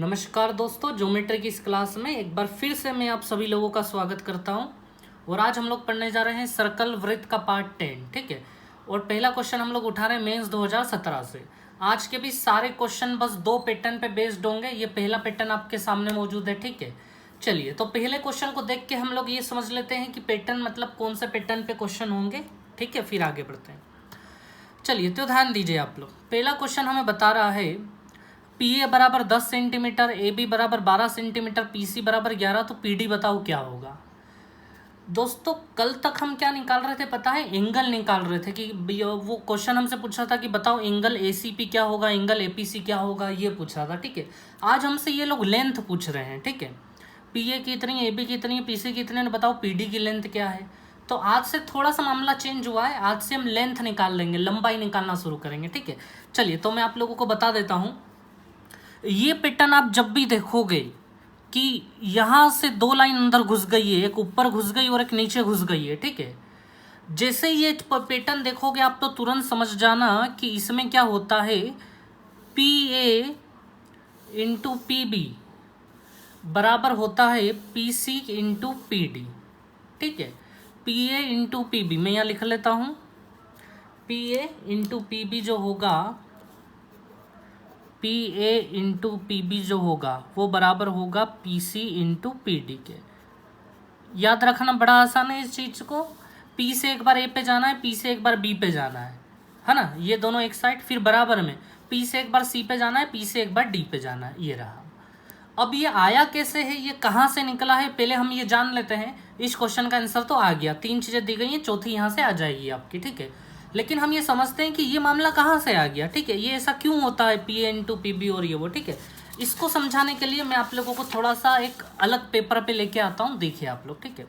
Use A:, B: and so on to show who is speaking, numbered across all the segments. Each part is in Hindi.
A: नमस्कार दोस्तों, ज्योमेट्री की इस क्लास में एक बार फिर से मैं आप सभी लोगों का स्वागत करता हूं। और आज हम लोग पढ़ने जा रहे हैं सर्कल वृत्त का पार्ट 10। ठीक है। और पहला क्वेश्चन हम लोग उठा रहे हैं मेंस 2017 से। आज के भी सारे क्वेश्चन बस दो पैटर्न पे बेस्ड होंगे। ये पहला पैटर्न आपके सामने मौजूद है। ठीक है, चलिए तो पहले क्वेश्चन को देख के हम लोग ये समझ लेते हैं कि पैटर्न मतलब कौन से पैटर्न पे क्वेश्चन होंगे। ठीक है, फिर आगे बढ़ते हैं। चलिए तो ध्यान दीजिए आप लोग। पहला क्वेश्चन हमें बता रहा है पी ए बराबर 10 सेंटीमीटर, ए बी बराबर 12 सेंटीमीटर, पी सी बराबर 11, तो पी डी बताओ क्या होगा। दोस्तों कल तक हम क्या निकाल रहे थे पता है, एंगल निकाल रहे थे कि वो क्वेश्चन हमसे पूछा था कि बताओ एंगल ए सी पी क्या होगा, एंगल ए पी सी क्या होगा, ये पूछ रहा था। ठीक है, आज हमसे ये लोग लेंथ पूछ रहे हैं। ठीक है, पी ए की इतनी, ए बी की इतनी, पी सी की इतनी, बताओ पी डी की लेंथ क्या है। तो आज से थोड़ा सा मामला चेंज हुआ है। आज से हम लेंथ निकाल लेंगे, लंबाई निकालना शुरू करेंगे। ठीक है, चलिए तो मैं आप लोगों को बता देता हूँ। ये पैटर्न आप जब भी देखोगे कि यहाँ से दो लाइन अंदर घुस गई है, एक ऊपर घुस गई और एक नीचे घुस गई है। ठीक है, जैसे ये पैटर्न देखोगे आप तो तुरंत समझ जाना कि इसमें क्या होता है, P A into P B बराबर होता है P C into P D. ठीक है, P A into P B मैं यहाँ लिख लेता हूँ। P A into P B जो होगा, P A into P B जो होगा वो बराबर होगा P C into P D के। याद रखना बड़ा आसान है इस चीज़ को। पी से एक बार ए पे जाना है, पी से एक बार बी पे जाना है ना, ये दोनों एक साइड, फिर बराबर में पी से एक बार सी पे जाना है, पी से एक बार डी पे जाना है। ये रहा। अब ये आया कैसे है, ये कहाँ से निकला है, पहले हम ये जान लेते हैं। इस क्वेश्चन का आंसर तो आ गया, तीन चीज़ें दी गई हैं, चौथी यहाँ से आ जाएगी आपकी। ठीक है, लेकिन हम ये समझते हैं कि ये मामला कहाँ से आ गया। ठीक है, ये ऐसा क्यों होता है P A into P B और ये वो। ठीक है, इसको समझाने के लिए मैं आप लोगों को थोड़ा सा एक अलग पेपर पे लेके आता हूँ, देखिए आप लोग। ठीक है,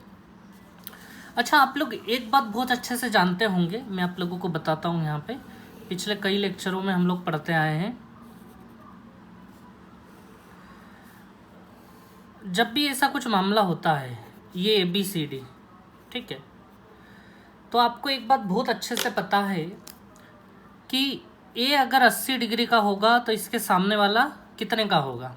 A: अच्छा आप लोग एक बात बहुत अच्छे से जानते होंगे, मैं आप लोगों को बताता हूँ। यहाँ पे पिछले कई लेक्चरों में हम लोग पढ़ते आए हैं, जब भी ऐसा कुछ मामला होता है ये ए बी सी डी, ठीक है, तो आपको एक बात बहुत अच्छे से पता है कि ए अगर 80 डिग्री का होगा तो इसके सामने वाला कितने का होगा,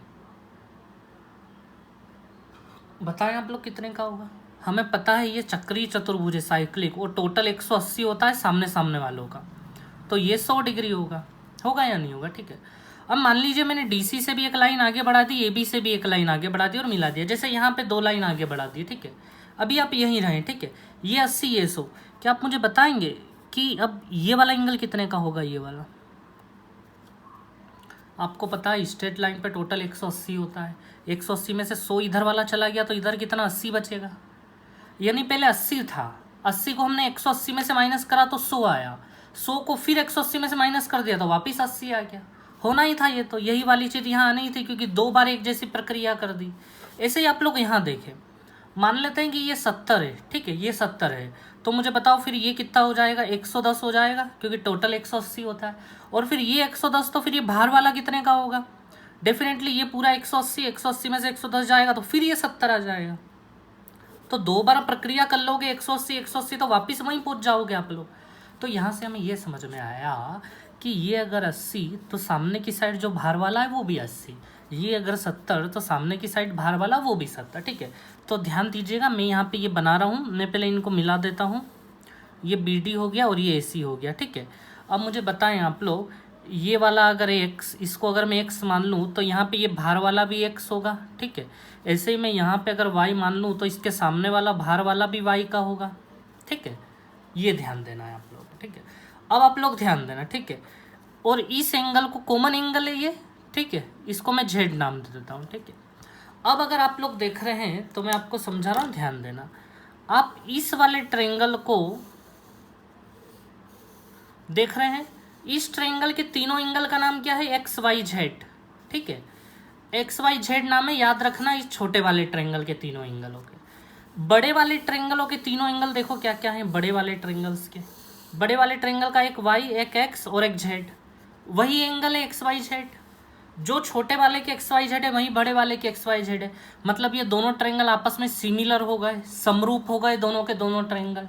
A: बताएं आप लोग कितने का होगा। हमें पता है ये चक्रीय चतुर्भुज है, साइक्लिक, और टोटल 180 होता है सामने सामने वालों का, तो ये 100 डिग्री होगा। होगा या नहीं होगा। ठीक है, अब मान लीजिए मैंने डीसी से भी एक लाइन आगे बढ़ा दी, ए बी से भी एक लाइन आगे बढ़ा दी और मिला दिया, जैसे यहाँ पे दो लाइन आगे बढ़ा दी। ठीक है, अभी आप यहीं रहें। ठीक है, ये 80 ये 100, क्या आप मुझे बताएंगे कि अब ये वाला एंगल कितने का होगा। ये वाला आपको पता है स्ट्रेट लाइन पे टोटल 180 होता है, 180 में से 100 इधर वाला चला गया तो इधर कितना 80 बचेगा। यानी पहले 80 था, 80 को हमने 180 में से माइनस करा तो 100 आया, 100 को फिर 180 में से माइनस कर दिया तो वापस 80 आ गया। होना ही था ये, तो यही वाली चीज़ यहाँ आनी ही थी, क्योंकि दो बार एक जैसी प्रक्रिया कर दी। ऐसे ही आप लोग यहाँ देखें, मान लेते हैं कि ये 70 है। ठीक है, ये 70 है, तो मुझे बताओ फिर ये कितना हो जाएगा, 110 हो जाएगा, क्योंकि टोटल 180 होता है। और फिर ये 110, तो फिर ये बाहर वाला कितने का होगा, डेफिनेटली ये पूरा 180, 180 में से 110 जाएगा तो फिर ये 70 आ जाएगा। तो दो बार प्रक्रिया कर लोगे 180 180 तो वापस वहीं पहुंच जाओगे आप लोग। तो यहाँ से हमें ये समझ में आया कि ये अगर 80 तो सामने की साइड जो बाहर वाला है वो भी 80, ये अगर 70 तो सामने की साइड बाहर वाला वो भी 70। ठीक है, तो ध्यान दीजिएगा, मैं यहाँ पे ये बना रहा हूँ, मैं पहले इनको मिला देता हूँ। ये बी डी हो गया और ये ए सी हो गया। ठीक है, अब मुझे बताएं आप लोग, ये वाला अगर x, इसको अगर मैं x मान लूँ तो यहाँ पे ये बाहर वाला भी x होगा। ठीक है, ऐसे ही मैं यहाँ पे अगर y मान लूँ तो इसके सामने वाला बाहर वाला भी y का होगा। ठीक है, ये ध्यान देना है आप लोग। ठीक है, अब आप लोग ध्यान देना। ठीक है, और इस एंगल को कॉमन एंगल है ये। ठीक है, इसको मैं z नाम दे देता हूँ। ठीक है, अब अगर आप लोग देख रहे हैं तो मैं आपको समझा रहा हूँ, ध्यान देना। आप इस वाले ट्रायंगल को देख रहे हैं, इस ट्रायंगल के तीनों एंगल का नाम क्या है, एक्स वाई जेड। ठीक है, एक्स वाई जेड नाम है, याद रखना इस छोटे वाले ट्रायंगल के तीनों एंगलों के। बड़े वाले ट्रायंगलों के तीनों एंगल देखो क्या क्या हैं, बड़े वाले ट्रायंगल्स के, बड़े वाले ट्रायंगल का एक वाई, एक एक्स और एक जेड, वही एंगल है एक्स वाई जेड। जो छोटे वाले के एक्स वाई जेड है वही बड़े वाले के एक्स वाई जेड है। मतलब ये दोनों ट्रायंगल आपस में सिमिलर हो गए, समरूप हो गए दोनों के दोनों ट्रायंगल।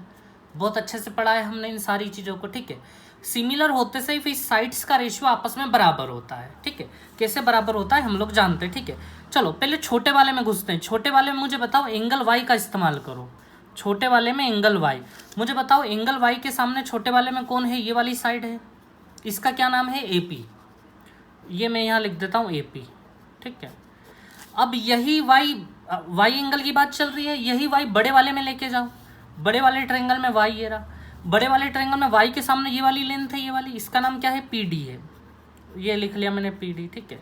A: बहुत अच्छे से पढ़ा है हमने इन सारी चीज़ों को। ठीक है, सिमिलर होते से फिर साइड्स का रेशियो आपस में बराबर होता है, ठीक है। कैसे बराबर होता है हम लोग जानते हैं, ठीक है। चलो पहले छोटे वाले में घुसते हैं। छोटे वाले में मुझे बताओ एंगल वाई का इस्तेमाल करो। छोटे वाले में एंगल वाई, मुझे बताओ एंगल वाई के सामने छोटे वाले में कौन है? ये वाली साइड है, इसका क्या नाम है? AP। ये मैं यहाँ लिख देता हूँ AP, ठीक है। अब यही वाई एंगल की बात चल रही है, यही वाई बड़े वाले में लेके जाओ। बड़े वाले ट्रायंगल में वाई ये रहा, बड़े वाले ट्रायंगल में वाई के सामने ये वाली लेंथ है, ये वाली, इसका नाम क्या है? PD है। ये लिख लिया मैंने PD, ठीक है।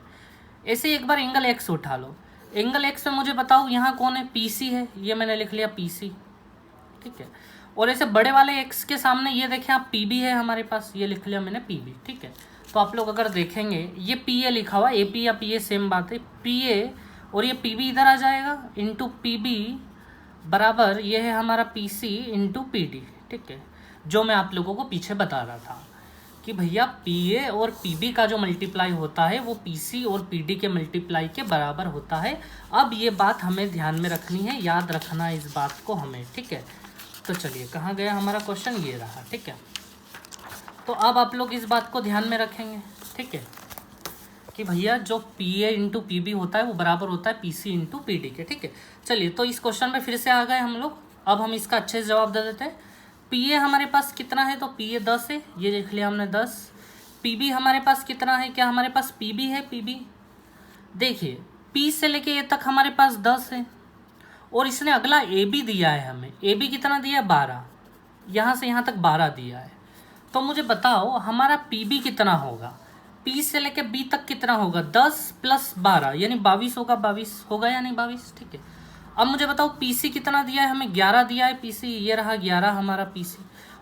A: ऐसे ही एक बार एंगल X उठा लो। एंगल X में मुझे बताओ यहाँ कौन है? PC है, ये मैंने लिख लिया PC, ठीक है। और ऐसे बड़े वाले X के सामने ये देखें आप PB है हमारे पास, ये लिख लिया मैंने PB, ठीक है। तो आप लोग अगर देखेंगे ये PA लिखा हुआ, AP या PA सेम बात है। PA और ये PB इधर आ जाएगा, इंटू PB बराबर ये है हमारा PC इंटू PD, ठीक है। जो मैं आप लोगों को पीछे बता रहा था कि भैया PA और PB का जो मल्टीप्लाई होता है वो PC और PD के मल्टीप्लाई के बराबर होता है। अब ये बात हमें ध्यान में रखनी है, याद रखना इस बात को हमें, ठीक है। तो चलिए कहाँ गया हमारा क्वेश्चन? ये रहा, ठीक है। तो अब आप लोग इस बात को ध्यान में रखेंगे, ठीक है, कि भैया जो PA इंटू PB होता है वो बराबर होता है PC इंटू PD के, ठीक है। चलिए तो इस क्वेश्चन में फिर से आ गए हम लोग। अब हम इसका अच्छे से जवाब दे देते हैं। PA हमारे पास कितना है? तो PA 10 है, ये लिख लिया हमने 10। PB हमारे पास कितना है? क्या हमारे पास PB है? PB देखिए P से लेके A तक हमारे पास 10 है, और इसने अगला AB दिया है हमें। AB कितना दिया है? 12। यहाँ से यहाँ तक 12 दिया है। तो मुझे बताओ हमारा PB कितना होगा? P से लेके B तक कितना होगा? 10 प्लस 12 यानी 22 होगा। 22 होगा या नहीं? 22, ठीक है। अब मुझे बताओ PC कितना दिया है हमें? 11 दिया है PC, ये रहा 11 हमारा PC।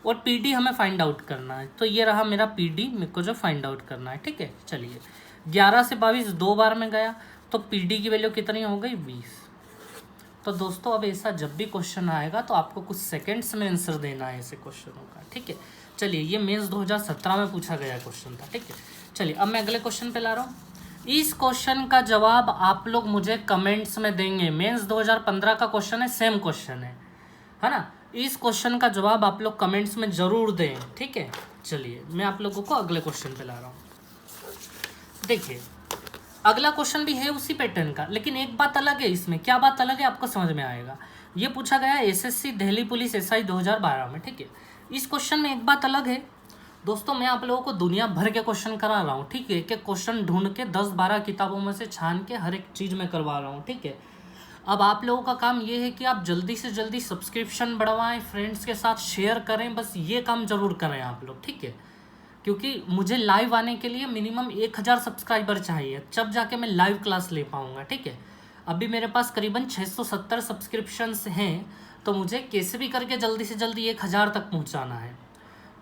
A: और PD हमें फाइंड आउट करना है, तो ये रहा मेरा PD, मेरे को जो फाइंड आउट करना है, ठीक है। चलिए 11 से 22 दो बार में गया, तो PD की वैल्यू कितनी हो गई? 20। तो दोस्तों अब ऐसा जब भी क्वेश्चन आएगा तो आपको कुछ सेकंड्स में आंसर देना है ऐसे क्वेश्चनों का, ठीक है। चलिए ये मेंस 2017 में पूछा गया क्वेश्चन था, ठीक है। चलिए अब मैं अगले क्वेश्चन पे ला रहा हूँ। इस क्वेश्चन का जवाब आप लोग मुझे कमेंट्स में देंगे। मेंस 2015 का क्वेश्चन है, सेम क्वेश्चन है ना। इस क्वेश्चन का जवाब आप लोग कमेंट्स में जरूर दें, ठीक है। चलिए मैं आप लोगों को अगले क्वेश्चन पे ला रहा हूँ। देखिए अगला क्वेश्चन भी है उसी पैटर्न का, लेकिन एक बात अलग है इसमें। क्या बात अलग है आपको समझ में आएगा। ये पूछा गया SSC दिल्ली पुलिस SI 2012 में, ठीक है। इस क्वेश्चन में एक बात अलग है दोस्तों, मैं आप लोगों को दुनिया भर के क्वेश्चन करा रहा हूँ, ठीक है। कि क्वेश्चन ढूंढ के 10-12 किताबों में से छान के हर एक चीज़ में करवा रहा हूँ, ठीक है। अब आप लोगों का काम ये है कि आप जल्दी से जल्दी सब्सक्रिप्शन बढ़वाएं, फ्रेंड्स के साथ शेयर करें, बस ये काम जरूर करें आप लोग, ठीक है। क्योंकि मुझे लाइव आने के लिए मिनिमम 1000 सब्सक्राइबर चाहिए, जब जाके मैं लाइव क्लास ले पाऊँगा, ठीक है। अभी मेरे पास करीबन 670 सब्सक्रिप्शंस हैं, तो मुझे कैसे भी करके जल्दी से जल्दी 1000 तक पहुँचाना है।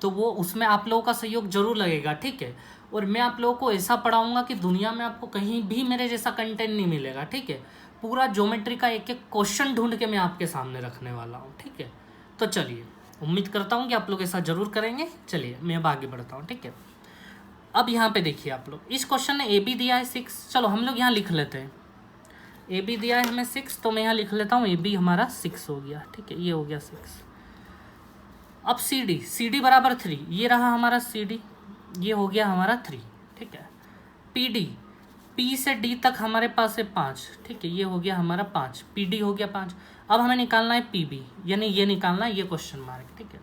A: तो वो उसमें आप लोगों का सहयोग जरूर लगेगा, ठीक है। और मैं आप लोगों को ऐसा पढ़ाऊँगा कि दुनिया में आपको कहीं भी मेरे जैसा कंटेंट नहीं मिलेगा, ठीक है। पूरा ज्योमेट्री का एक एक क्वेश्चन ढूंढ के मैं आपके सामने रखने वाला हूँ, ठीक है। तो चलिए उम्मीद करता हूँ कि आप लोग ऐसा जरूर करेंगे। चलिए मैं अब आगे बढ़ता हूँ, ठीक है। अब यहाँ पे देखिए आप लोग, इस क्वेश्चन ने AB दिया है 6। चलो हम लोग यहाँ लिख लेते हैं, AB दिया है हमें 6, तो मैं यहाँ लिख लेता हूँ AB हमारा 6 हो गया, ठीक है। ये हो गया 6। अब CD बराबर 3, ये रहा हमारा CD, ये हो गया हमारा 3, ठीक है। PD P से D तक हमारे पास है 5, ठीक है। ये हो गया हमारा 5, PD हो गया 5। अब हमें निकालना है PB, यानी ये निकालना है, ये क्वेश्चन मार्क, ठीक है।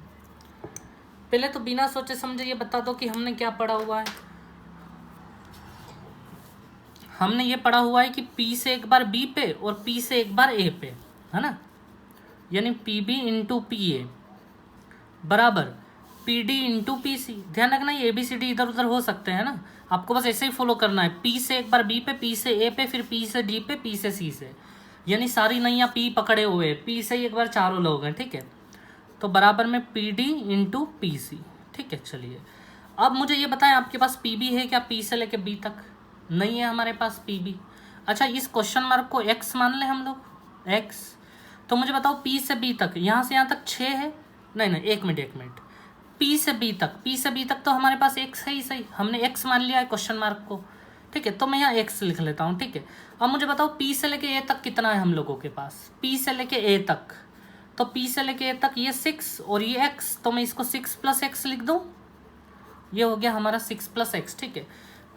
A: पहले तो बिना सोचे समझे ये बता दो कि हमने क्या पढ़ा हुआ है। हमने ये पढ़ा हुआ है कि P से एक बार B पे और P से एक बार A पे, है ना। यानी PB इंटू PA बराबर PD इंटू PC। ध्यान रखना ये ABCD इधर उधर हो सकते हैं ना, आपको बस ऐसे ही फॉलो करना है। P से एक बार B पे, P से A पे, फिर P से D पे, P से C से, यानी सारी नैया P पकड़े हुए, P से ही एक बार चारों लोग हैं, ठीक है। तो बराबर में PD इंटू PC, ठीक है। चलिए अब मुझे ये बताएं आपके पास PB है क्या? P से लेके B तक नहीं है हमारे पास PB। अच्छा इस क्वेश्चन मार्क को X मान लें हम लोग, X। तो मुझे बताओ P से B तक, यहाँ से यहाँ तक 6 है, नहीं एक मिनट, P से B तक तो हमारे पास X है ही सही, हमने X मान लिया है क्वेश्चन मार्क को, ठीक है। तो मैं यहाँ X लिख लेता हूँ, ठीक है। अब मुझे बताओ P से लेके A तक कितना है हम लोगों के पास? P से लेके A तक, तो P से लेके A तक ये 6 और ये X, तो मैं इसको 6 + X लिख दूँ, ये हो गया हमारा 6 + x, ठीक है।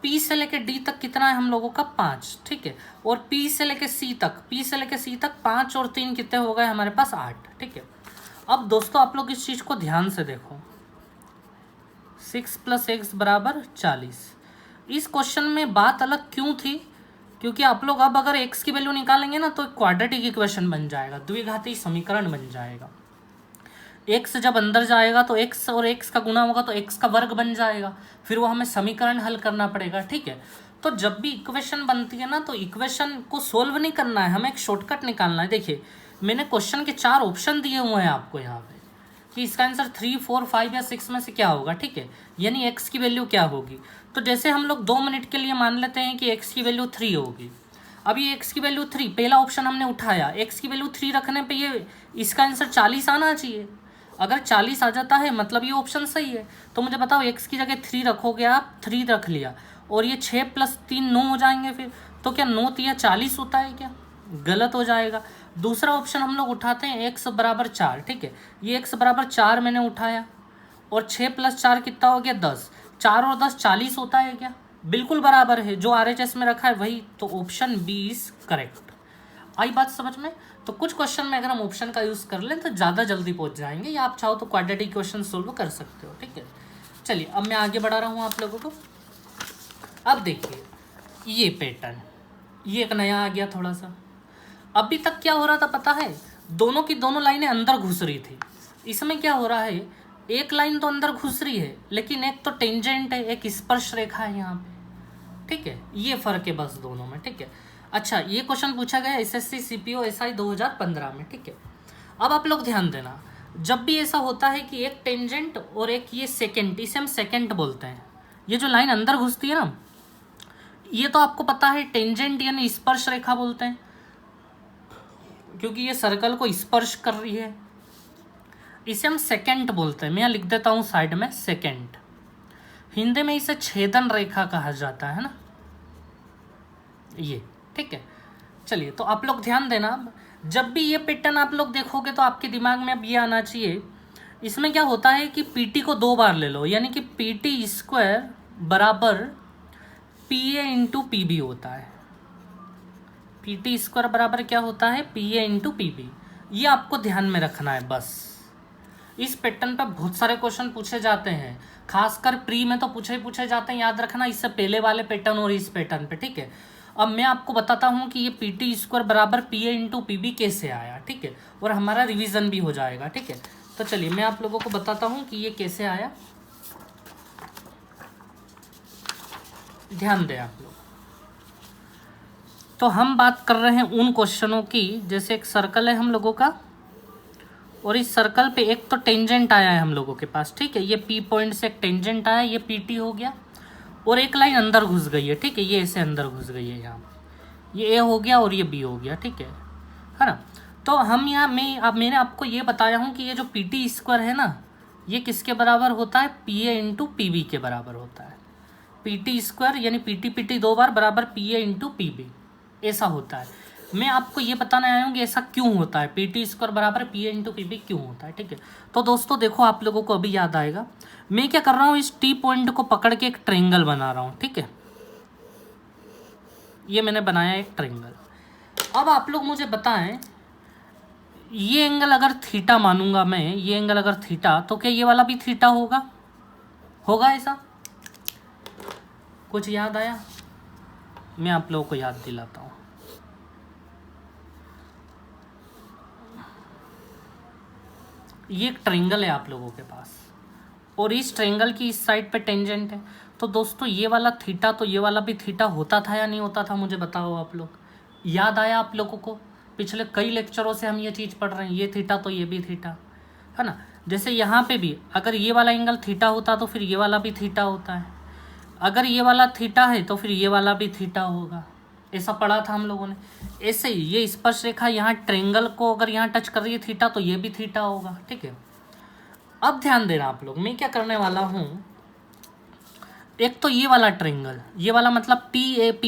A: P से लेके D तक कितना है हम लोगों का 5, ठीक है। और P से लेके C तक 5 और 3 कितने हो गए हमारे पास 8, ठीक है। अब दोस्तों आप लोग इस चीज़ को ध्यान से देखो, 6 + x = 40। इस क्वेश्चन में बात अलग क्यों थी, क्योंकि आप लोग अब अगर x की वैल्यू निकालेंगे ना तो क्वाड्रेटिक इक्वेशन बन जाएगा, द्विघाती समीकरण बन जाएगा। x जब अंदर जाएगा तो x और x का गुना होगा तो x का वर्ग बन जाएगा, फिर वो हमें समीकरण हल करना पड़ेगा, ठीक है। तो जब भी इक्वेशन बनती है ना तो इक्वेशन को सोल्व नहीं करना है, हमें एक शॉर्टकट निकालना है। देखिए मैंने क्वेश्चन के 4 ऑप्शन दिए हुए हैं आपको यहाँ पे कि इसका आंसर 3, 4, 5 या 6 में से क्या होगा, ठीक है, यानी x की वैल्यू क्या होगी। तो जैसे हम लोग 2 मिनट के लिए मान लेते हैं कि x की वैल्यू 3 होगी। अब ये x की वैल्यू 3, पहला ऑप्शन हमने उठाया, x की वैल्यू 3 रखने पे ये इसका आंसर 40 आना चाहिए। अगर 40 आ जाता है मतलब ये ऑप्शन सही है। तो मुझे बताओ x की जगह 3 रखोगे आप, 3 रख लिया और ये 6 + 3 9 हो जाएंगे फिर, तो क्या 9 × 40 होता है क्या, गलत हो जाएगा। दूसरा ऑप्शन हम लोग उठाते हैं x = 4, ठीक है। ये x = 4 मैंने उठाया और 6 + 4 कितना हो गया 10, 4 और 10 40 होता है क्या, बिल्कुल बराबर है, जो RHS में रखा है वही। तो ऑप्शन बी इज करेक्ट। आई बात समझ में। तो कुछ क्वेश्चन में अगर हम ऑप्शन का यूज़ कर लें तो ज़्यादा जल्दी पहुंच जाएंगे, या आप चाहो तो क्वाड्रेटिक क्वेश्चन सोल्व कर सकते हो, ठीक है। चलिए अब मैं आगे बढ़ा रहा हूँ आप लोगों को। अब देखिए ये पैटर्न, ये एक नया आ गया थोड़ा सा। अभी तक क्या हो रहा था पता है, दोनों की दोनों लाइनें अंदर घुस रही थी। इसमें क्या हो रहा है, एक लाइन तो अंदर घुस रही है लेकिन एक तो टेंजेंट है, एक स्पर्श रेखा है यहाँ पे, ठीक है। ये फर्क है बस दोनों में, ठीक है। अच्छा ये क्वेश्चन पूछा गया SSC CPO SI 2015 में, ठीक है। अब आप लोग ध्यान देना, जब भी ऐसा होता है कि एक टेंजेंट और एक ये सेकेंट, इसे हम सेकेंट बोलते हैं। ये जो लाइन अंदर घुसती है ना, ये तो आपको पता है टेंजेंट यानी स्पर्श रेखा बोलते हैं, क्योंकि ये सर्कल को स्पर्श कर रही है। इसे हम सेकेंट बोलते हैं, मैं यहाँ लिख देता हूँ साइड में सेकेंट। हिंदी में इसे छेदन रेखा कहा जाता है ना, ये, ठीक है। चलिए तो आप लोग ध्यान देना, जब भी ये पैटर्न आप लोग देखोगे तो आपके दिमाग में अब ये आना चाहिए, इसमें क्या होता है कि PT को 2 बार ले लो, यानी कि PT² = PA × PB होता है। PT² बराबर क्या होता है, PA × PB। ये आपको ध्यान में रखना है बस। इस पैटर्न पर बहुत सारे क्वेश्चन पूछे जाते हैं, खासकर प्री में तो पूछे जाते हैं, याद रखना, इससे पहले वाले पैटर्न और इस पैटर्न पे, ठीक है। अब मैं आपको बताता हूँ कि ये PT² = PA × PB कैसे आया, ठीक है, और हमारा रिवीजन भी हो जाएगा, ठीक है। तो चलिए मैं आप लोगों को बताता हूँ कि ये कैसे आया, ध्यान दें आप लोग। तो हम बात कर रहे हैं उन क्वेश्चनों की, जैसे एक सर्कल है हम लोगों का और इस सर्कल पे एक तो टेंजेंट आया है हम लोगों के पास, ठीक है। ये P पॉइंट से एक टेंजेंट आया, ये PT हो गया, और एक लाइन अंदर घुस गई है, ठीक है, ये ऐसे अंदर घुस गई है, यहाँ ये A हो गया और ये B हो गया, ठीक है ना। तो हम यहाँ मैंने आपको ये बताया हूँ कि ये जो PT² है ना, ये किसके बराबर होता है, PA × PB के बराबर होता है। PT² यानी PT 2 बार बराबर PA × PB, ऐसा होता है। मैं आपको ये बताने आया हूँ कि ऐसा क्यों होता है, PT² बराबर PA × PB क्यों होता है, ठीक है। तो दोस्तों देखो आप लोगों को अभी याद आएगा, मैं क्या कर रहा हूँ, इस T पॉइंट को पकड़ के एक ट्रायंगल बना रहा हूँ, ठीक है। ये मैंने बनाया एक ट्रायंगल। अब आप लोग मुझे बताएं, ये एंगल अगर थीटा मानूंगा मैं, ये एंगल अगर थीटा, तो क्या ये वाला भी थीटा होगा ऐसा? कुछ याद आया? मैं आप लोगों को याद दिलाता हूँ। ये एक ट्रायंगल है आप लोगों के पास और इस ट्रायंगल की इस साइड पे टेंजेंट है। तो दोस्तों ये वाला थीटा तो ये वाला भी थीटा होता था या नहीं होता था, मुझे बताओ आप लोग। याद आया आप लोगों को? पिछले कई लेक्चरों से हम ये चीज़ पढ़ रहे हैं, ये थीटा तो ये भी थीटा है ना। जैसे यहाँ पे भी अगर ये वाला एंगल थीटा होता तो फिर ये वाला भी थीटा होता है, अगर ये वाला थीटा है तो फिर ये वाला भी थीटा होगा, ऐसा पढ़ा था हम लोगों ने। ऐसे ही ये स्पर्श रेखा यहाँ ट्रायंगल को अगर यहाँ टच कर रही है थीटा, तो ये भी थीटा होगा, ठीक है। अब ध्यान देना आप लोग, मैं क्या करने वाला हूँ, एक तो ये वाला ट्रायंगल, ये वाला मतलब PAP,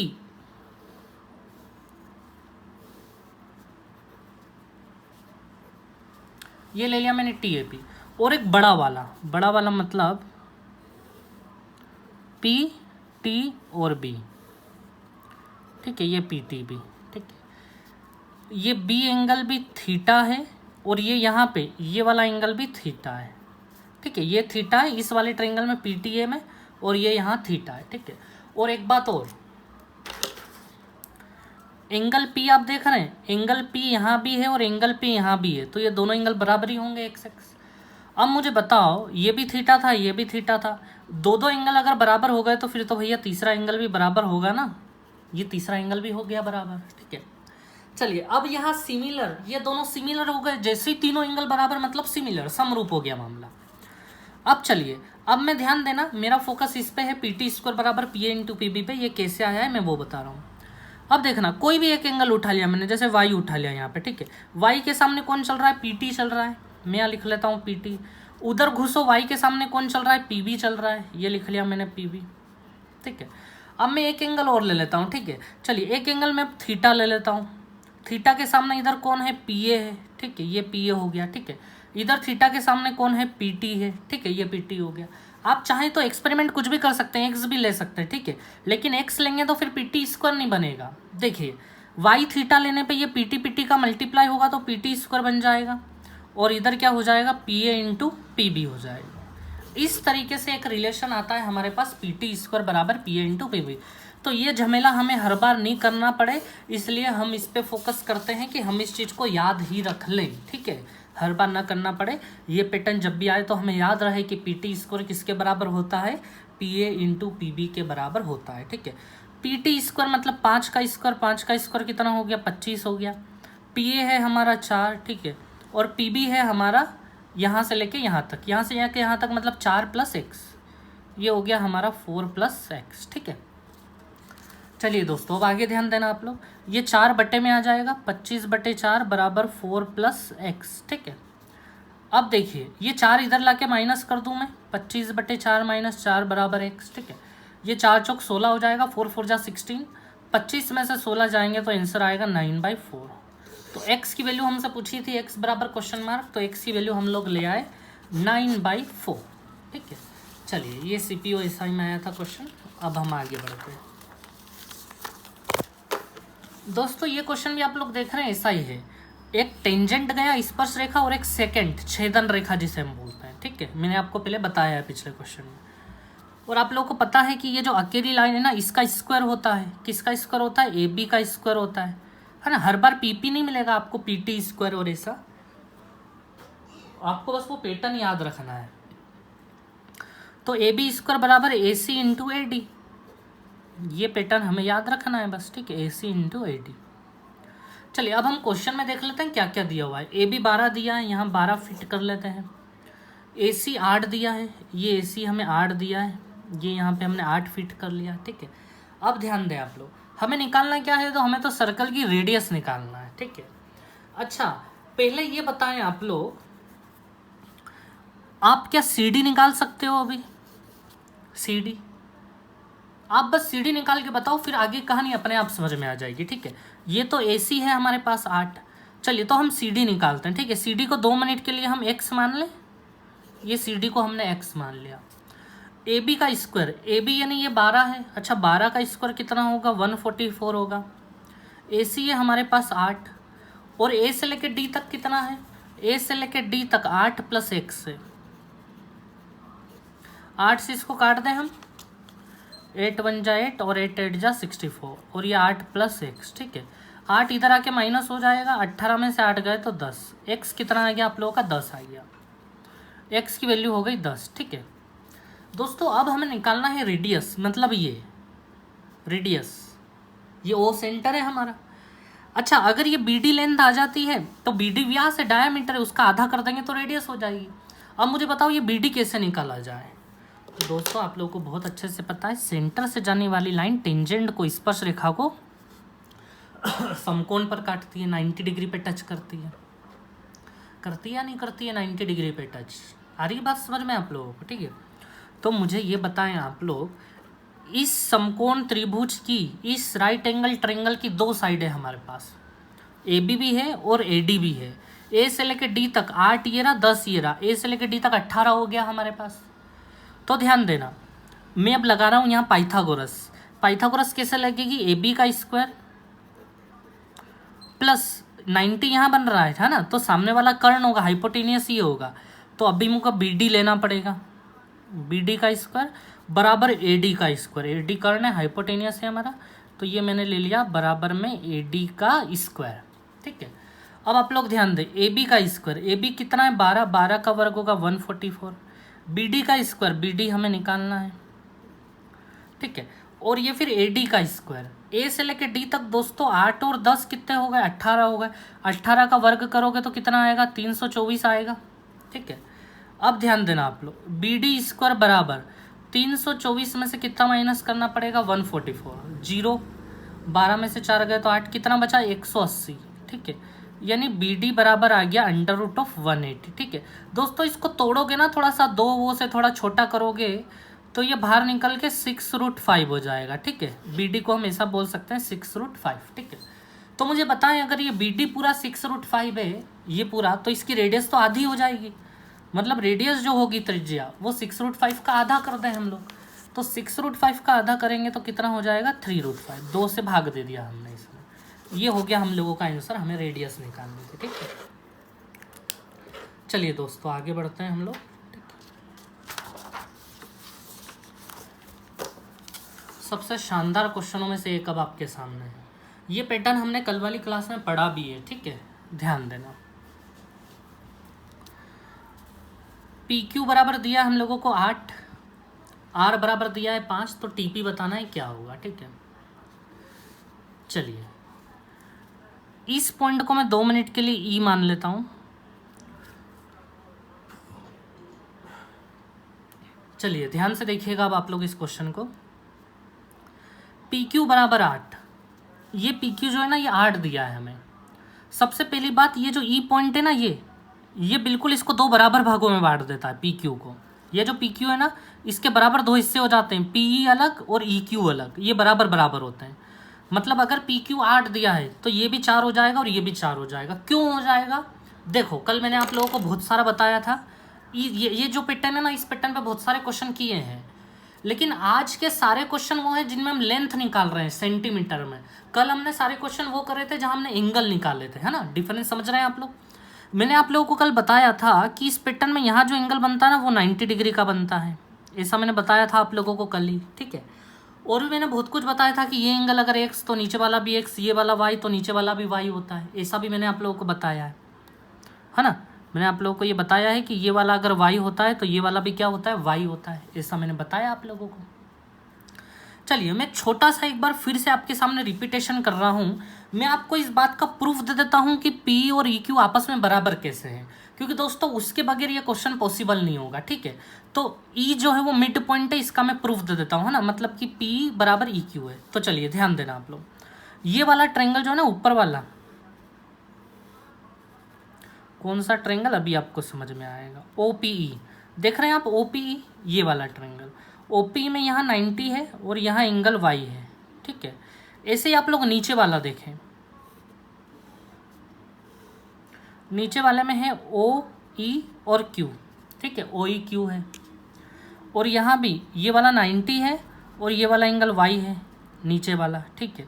A: ये ले लिया मैंने TAP, और एक बड़ा वाला मतलब पी टी और बी, ठीक है, ये पी टी बी, ठीक है, ये बी एंगल भी थीटा है और ये यहाँ पे ये वाला एंगल भी थीटा है, ठीक है, ये थीटा है इस वाले ट्रायंगल में पी टी ए में, और ये यहाँ थीटा है, ठीक है। और एक बात और, एंगल पी आप देख रहे हैं, एंगल पी यहाँ भी है और एंगल पी यहाँ भी है, तो ये दोनों एंगल बराबर ही होंगे एक्स एक्स। अब मुझे बताओ, ये भी थीटा था, ये भी थीटा था, दो एंगल अगर बराबर हो गए तो फिर तो भैया तीसरा एंगल भी बराबर होगा ना, ये तीसरा एंगल भी हो गया बराबर, ठीक है। चलिए अब यहाँ सिमिलर, ये दोनों सिमिलर हो गए, जैसे ही तीनों एंगल बराबर मतलब सिमिलर, समरूप हो गया मामला। अब चलिए, अब मैं ध्यान देना, मेरा फोकस इस पे है, पी टी स्क्वायर बराबर P A into P B पे, ये कैसे आया है मैं वो बता रहा हूँ। अब देखना, कोई भी एक एंगल उठा लिया मैंने, जैसे वाई उठा लिया यहाँ पे, ठीक है, वाई के सामने कौन चल रहा है, पी टी चल रहा है, मैं यहाँ लिख लेता हूँ पी टी। उधर घुसो, वाई के सामने कौन चल रहा है, पी बी चल रहा है, ये लिख लिया मैंने पी बी, ठीक है। अब मैं एक एंगल और ले लेता हूँ, ठीक है, चलिए एक एंगल मैं थीटा ले लेता हूँ, थीटा के सामने इधर कौन है, पी ए है, ठीक है, ये पी ए हो गया, ठीक है, इधर थीटा के सामने कौन है, पी टी है, ठीक है, ये पी टी हो गया। आप चाहें तो एक्सपेरिमेंट कुछ भी कर सकते हैं, एक्स भी ले सकते हैं, ठीक है, लेकिन एक्स लेंगे तो फिर पी टी स्क्वायर नहीं बनेगा। देखिए वाई थीटा लेने पे ये पी टी का मल्टीप्लाई होगा तो पी टी स्क्वायर बन जाएगा, और इधर क्या हो जाएगा, P A into P B हो जाएगा। इस तरीके से एक रिलेशन आता है हमारे पास, पी टी स्क्वायर बराबर P A into P B. तो ये झमेला हमें हर बार नहीं करना पड़े, इसलिए हम इस पे फोकस करते हैं कि हम इस चीज़ को याद ही रख लें, ठीक है, हर बार ना करना पड़े। ये पैटर्न जब भी आए तो हमें याद रहे कि पी टी स्क्वायर किसके बराबर होता है, P A into P B के बराबर होता है, ठीक है। पी टी स्क्वायर मतलब 5 का स्क्वायर, 5 का स्क्वायर कितना हो गया, 25 हो गया। पी ए है हमारा 4, ठीक है, और पी बी है हमारा यहाँ से लेके यहाँ तक, यहाँ से यहाँ तक मतलब 4 + x, ये हो गया हमारा 4 + x, ठीक है। चलिए दोस्तों अब आगे ध्यान देना आप लोग, ये 4 बटे में आ जाएगा, 25/4 बराबर 4 + x, ठीक है। अब देखिए ये 4 इधर लाके माइनस कर दूं मैं, 25/4 - 4 बराबर x, ठीक है। ये 4 चौक 16 हो जाएगा, 4 4 जा 16, 25 में से 16 जाएंगे तो आंसर आएगा 9/4। तो x की वैल्यू हमसे पूछी थी, x बराबर क्वेश्चन मार्क, तो x की वैल्यू हम लोग ले आए 9/4, ठीक है। चलिए ये CPO SI में आया था क्वेश्चन। अब हम आगे बढ़ते हैं दोस्तों, ये क्वेश्चन भी आप लोग देख रहे हैं ऐसा ही है, एक टेंजेंट गया स्पर्श रेखा और एक सेकंड छेदन रेखा जिसे हम बोलते हैं, ठीक है, मैंने आपको पहले बताया है पिछले क्वेश्चन में। और आप लोगों को पता है कि ये जो अकेली लाइन है ना, इसका स्क्वायर होता है, किसका स्क्वायर होता है, ए बी का स्क्वायर होता है ना। हर बार पी पी नहीं मिलेगा आपको, पी टी स्क्वायर और ऐसा, आपको बस वो पैटर्न याद रखना है। तो ए बी स्क्वायर बराबर ए सी इंटू ए डी, ये पैटर्न हमें याद रखना है बस, ठीक है, ए सी इंटू ए डी। चलिए अब हम क्वेश्चन में देख लेते हैं क्या क्या दिया हुआ है। ए बी 12 दिया है, यहाँ 12 फिट कर लेते हैं। ए सी 8 दिया है, ये ए सी हमें 8 दिया है, ये यहाँ पे हमने 8 फिट कर लिया, ठीक है। अब ध्यान दें आप लोग, हमें निकालना क्या है, तो हमें तो सर्कल की रेडियस निकालना है, ठीक है। अच्छा पहले ये बताएं आप लोग, आप क्या सी डी निकाल सकते हो अभी, सी डी, आप बस सी डी निकाल के बताओ, फिर आगे कहानी अपने आप समझ में आ जाएगी, ठीक है। ये तो ए सी है हमारे पास 8, चलिए तो हम सी डी निकालते हैं, ठीक है। सी डी को 2 मिनट के लिए हम x मान लें, ये सी डी को हमने x मान लिया। ए बी का स्क्वायर, ए बी यानी ये 12 है, अच्छा 12 का स्क्वायर कितना होगा, 144 होगा। ए सी है हमारे पास 8, और ए से लेके डी तक कितना है, ए से लेके डी तक 8 + x है, 8 से इसको काट दें हम, 8 × 1 = 8 और 8 × 8 = 64, और ये 8 + x, ठीक है। 8 इधर आके माइनस हो जाएगा, 18 में से 8 गए तो 10, x कितना आ गया आप लोगों का, 10 आ गया, x की वैल्यू हो गई 10, ठीक है। दोस्तों अब हमें निकालना है रेडियस, मतलब ये रेडियस, ये ओ सेंटर है हमारा। अच्छा अगर ये बी डी लेंथ आ जाती है तो बी डी व्यास है, डायामीटर है, उसका आधा कर देंगे तो रेडियस हो जाएगी। अब मुझे बताओ ये बी डी कैसे निकाला जाए। तो दोस्तों आप लोगों को बहुत अच्छे से पता है, सेंटर से जाने वाली लाइन टेंजेंट को, स्पर्श रेखा को समकोण पर काटती है, 90 डिग्री पे टच करती है, करती है या नहीं करती है, 90 डिग्री पे टच। आ रही बात समझ में आप लोगों को, ठीक है। तो मुझे ये बताएं आप लोग, इस समकोण त्रिभुज की, इस राइट एंगल ट्रायंगल की 2 साइड है हमारे पास, ए बी भी है और ए डी भी है। ए से लेके डी तक 8 ये रहा, 10 ये रहा, ए से लेके डी तक 18 हो गया हमारे पास। तो ध्यान देना, मैं अब लगा रहा हूँ यहाँ पाइथागोरस। पाइथागोरस कैसे लगेगी, ए बी का स्क्वायर प्लस 90 यहाँ बन रहा है ना, तो सामने वाला कर्ण होगा, हाइपोटेनियस ये होगा, तो अभिमुख का बी डी लेना पड़ेगा, बी डी का स्क्वायर बराबर ए डी का स्क्वायर। ए डी कर्ण है, हाइपोटेनियस है हमारा, तो ये मैंने ले लिया बराबर में ए डी का स्क्वायर। ठीक है, अब आप लोग ध्यान दें, ए बी का स्क्वायर, ए बी कितना है 12, 12 का वर्ग होगा 144, बी डी का स्क्वायर, बी डी हमें निकालना है। ठीक है, और ये फिर ए डी का स्क्वायर, ए से लेके डी तक दोस्तों 8 और 10 कितने हो गए, 18 हो गए। 18 का वर्ग करोगे तो कितना आएगा, 324 आएगा। ठीक है, अब ध्यान देना आप लोग, बी डी स्क्वायर बराबर 324 में से कितना माइनस करना पड़ेगा, 144, 0, 12 में से 4 गए तो 8, कितना बचा 180। ठीक है, यानी बी डी बराबर आ गया √180। ठीक है दोस्तों, इसको तोड़ोगे ना थोड़ा सा, 2 वो से थोड़ा छोटा करोगे तो ये बाहर निकल के 6√5 हो जाएगा। ठीक है, बी डी को हम ऐसा बोल सकते हैं 6√5। ठीक है, तो मुझे बताएं अगर ये बी डी पूरा 6√5 है ये पूरा, तो इसकी रेडियस तो आधी हो जाएगी, मतलब रेडियस जो होगी त्रिज्या वो 6√5 का आधा कर दें हम लोग, तो 6√5 का आधा करेंगे तो कितना हो जाएगा 3√5, 2 से भाग दे दिया हमने इसमें। ये हो गया हम लोगों का आंसर, हमें रेडियस निकालने थे। ठीक है, चलिए दोस्तों आगे बढ़ते हैं हम लोग। सबसे शानदार क्वेश्चनों में से एक अब आपके सामने है, ये पैटर्न हमने कल वाली क्लास में पढ़ा भी है। ठीक है, ध्यान देना। पी क्यू बराबर दिया हम लोगों को 8, आर बराबर दिया है 5, तो टी पी बताना है क्या होगा। ठीक है, चलिए इस पॉइंट को मैं 2 मिनट के लिए ई मान लेता हूं। चलिए ध्यान से देखिएगा अब आप लोग इस क्वेश्चन को। पी क्यू बराबर 8, ये पी क्यू जो है ना ये 8 दिया है हमें। सबसे पहली बात, ये जो ई पॉइंट है ना ये बिल्कुल इसको 2 बराबर भागों में बांट देता है पी क्यू को। ये जो पी क्यू है ना इसके बराबर 2 हिस्से हो जाते हैं, पी ई अलग और ई क्यू अलग, ये बराबर बराबर होते हैं। मतलब अगर पी क्यू 8 दिया है तो ये भी 4 हो जाएगा और ये भी 4 हो जाएगा। क्यों हो जाएगा, देखो कल मैंने आप लोगों को बहुत सारा बताया था, ये जो पैटर्न है ना इस पैटर्न पे बहुत सारे क्वेश्चन किए हैं, लेकिन आज के सारे क्वेश्चन वो है जिनमें हम लेंथ निकाल रहे हैं सेंटीमीटर में। कल हमने सारे क्वेश्चन वो करे थे जहां हमने एंगल निकाले थे, है ना, डिफरेंस समझ रहे हैं आप लोग। मैंने आप लोगों को कल बताया था कि इस पैटर्न में यहाँ जो एंगल बनता है ना वो 90 डिग्री का बनता है, ऐसा मैंने बताया था आप लोगों को कल ही। ठीक है, और भी मैंने बहुत कुछ बताया था कि ये एंगल अगर एक्स तो नीचे वाला भी एक्स, ये वाला वाई तो नीचे वाला भी वाई होता है, ऐसा भी मैंने आप लोगों को बताया है ना। मैंने आप लोगों को ये बताया है कि ये वाला अगर वाई होता है तो ये वाला भी क्या होता है, वाई होता है, ऐसा मैंने बताया आप लोगों को। चलिए मैं छोटा सा एक बार फिर से आपके सामने रिपीटेशन कर रहा हूँ। मैं आपको इस बात का प्रूफ दे देता हूँ कि पी और ई क्यू आपस में बराबर कैसे हैं, क्योंकि दोस्तों उसके बगैर ये क्वेश्चन पॉसिबल नहीं होगा। ठीक है, तो ई जो है वो मिड पॉइंट है, इसका मैं प्रूफ दे देता हूँ, है ना, मतलब कि पी बराबर ई क्यू है। तो चलिए ध्यान देना आप लोग, ये वाला ट्रायंगल जो है ना ऊपर वाला, कौन सा ट्रायंगल अभी आपको समझ में आएगा, ओ पी ई, देख रहे हैं आप ओ पी ई, ये वाला ट्रायंगल ओपी में यहाँ 90 है और यहाँ एंगल वाई है। ठीक है, ऐसे ही आप लोग नीचे वाला देखें, नीचे वाले में है ओ ई और क्यू। ठीक है, ओ ई क्यू है, और यहाँ भी ये वाला 90 है और ये वाला एंगल वाई है नीचे वाला। ठीक है,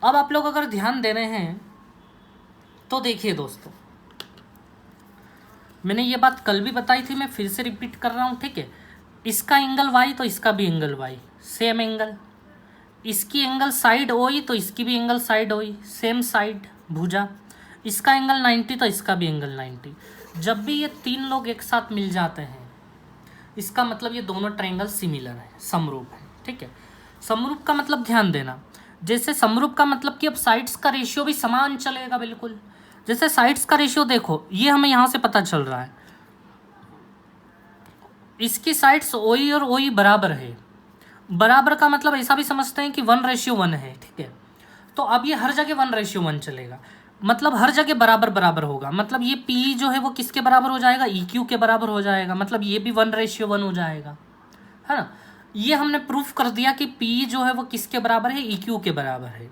A: अब आप लोग अगर ध्यान दे रहे हैं तो देखिए दोस्तों, मैंने ये बात कल भी बताई थी, मैं फिर से रिपीट कर रहा हूँ। ठीक है, इसका एंगल वाई तो इसका भी एंगल वाई, सेम एंगल, इसकी एंगल साइड ओई तो इसकी भी एंगल साइड ओई, सेम साइड भुजा, इसका एंगल 90 तो इसका भी एंगल 90। जब भी ये 3 लोग एक साथ मिल जाते हैं इसका मतलब ये दोनों ट्रायंगल सिमिलर है, समरूप है। ठीक है, समरूप का मतलब ध्यान देना, जैसे समरूप का मतलब कि अब साइड्स का रेशियो भी समान चलेगा बिल्कुल। जैसे साइड्स का रेशियो देखो, ये हमें यहाँ से पता चल रहा है, इसकी साइड्स ओई और ओई बराबर है। बराबर का मतलब ऐसा भी समझते हैं कि 1:1 है। ठीक है, तो अब ये हर जगह 1:1 चलेगा, मतलब हर जगह बराबर बराबर होगा। मतलब ये पी जो है वो किसके बराबर हो जाएगा, ई क्यू के बराबर हो जाएगा, मतलब ये भी 1:1 हो जाएगा, है ना। ये हमने प्रूफ कर दिया कि पी जो है वो किसके बराबर है, ई क्यू के बराबर है,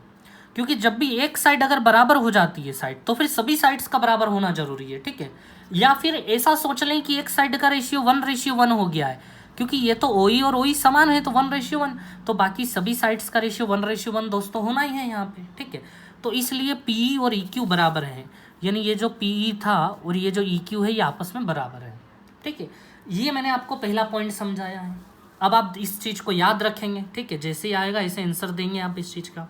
A: क्योंकि जब भी एक साइड अगर बराबर हो जाती है साइड तो फिर सभी साइड्स का बराबर होना जरूरी है। ठीक है, या फिर ऐसा सोच लें कि एक साइड का रेशियो 1:1 हो गया है, क्योंकि ये तो OE और OE समान है तो 1:1, तो बाकी सभी साइड्स का रेशियो 1:1 दोस्तों होना ही है यहाँ पे, ठीक है। तो इसलिए PE और EQ बराबर हैं, यानी ये जो PE था और ये जो EQ है ये आपस में बराबर है, ठीक है। ये मैंने आपको पहला पॉइंट समझाया है। अब आप इस चीज़ को याद रखेंगे, ठीक है, जैसे ही आएगा ऐसे आंसर देंगे आप इस चीज़ का।